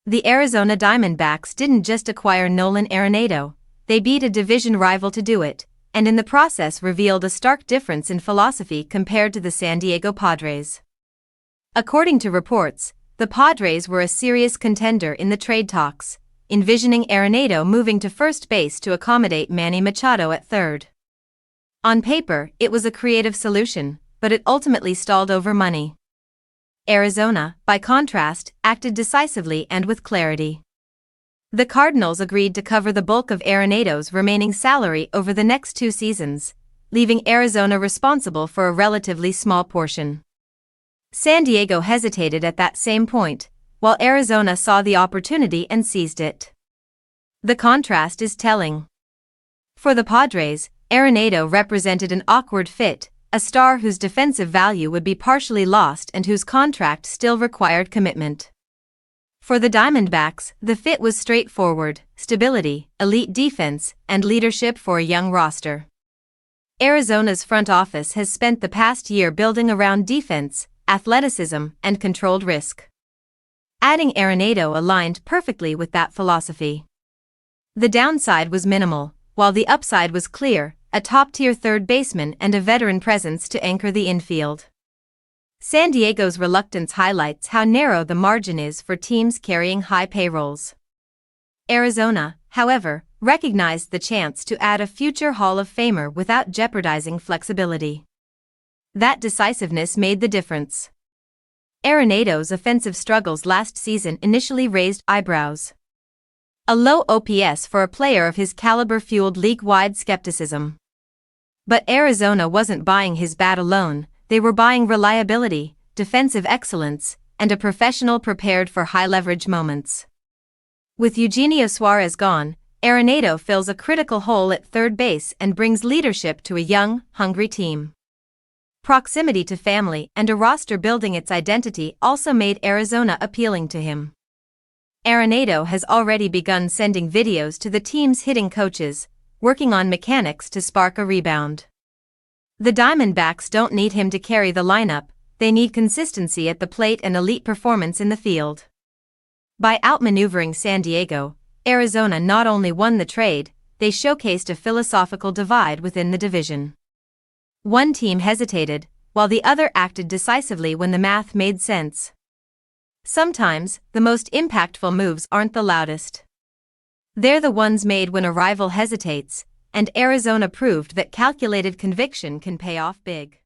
The Arizona Diamondbacks didn't just acquire Nolan Arenado, they beat a division rival to do it, and in the process revealed a stark difference in philosophy compared to the San Diego Padres. According to reports, the Padres were a serious contender in the trade talks, envisioning Arenado moving to first base to accommodate Manny Machado at third. On paper, it was a creative solution, but it ultimately stalled over money. Arizona, by contrast, acted decisively and with clarity. The Cardinals agreed to cover the bulk of Arenado's remaining salary over the next 2 seasons, leaving Arizona responsible for a relatively small portion. San Diego hesitated at that same point, while Arizona saw the opportunity and seized it. The contrast is telling. For the Padres, Arenado represented an awkward fit, a star whose defensive value would be partially lost and whose contract still required commitment. For the Diamondbacks, the fit was straightforward: stability, elite defense, and leadership for a young roster. Arizona's front office has spent the past year building around defense, athleticism, and controlled risk. Adding Arenado aligned perfectly with that philosophy. The downside was minimal, while the upside was clear: a top-tier third baseman and a veteran presence to anchor the infield. San Diego's reluctance highlights how narrow the margin is for teams carrying high payrolls. Arizona, however, recognized the chance to add a future Hall of Famer without jeopardizing flexibility. That decisiveness made the difference. Arenado's offensive struggles last season initially raised eyebrows. A low OPS for a player of his caliber fueled league-wide skepticism. But Arizona wasn't buying his bat alone, they were buying reliability, defensive excellence, and a professional prepared for high-leverage moments. With Eugenio Suarez gone, Arenado fills a critical hole at third base and brings leadership to a young, hungry team. Proximity to family and a roster building its identity also made Arizona appealing to him. Arenado has already begun sending videos to the team's hitting coaches, working on mechanics to spark a rebound. The Diamondbacks don't need him to carry the lineup, they need consistency at the plate and elite performance in the field. By outmaneuvering San Diego, Arizona not only won the trade, they showcased a philosophical divide within the division. One team hesitated, while the other acted decisively when the math made sense. Sometimes, the most impactful moves aren't the loudest. They're the ones made when a rival hesitates, and Arizona proved that calculated conviction can pay off big.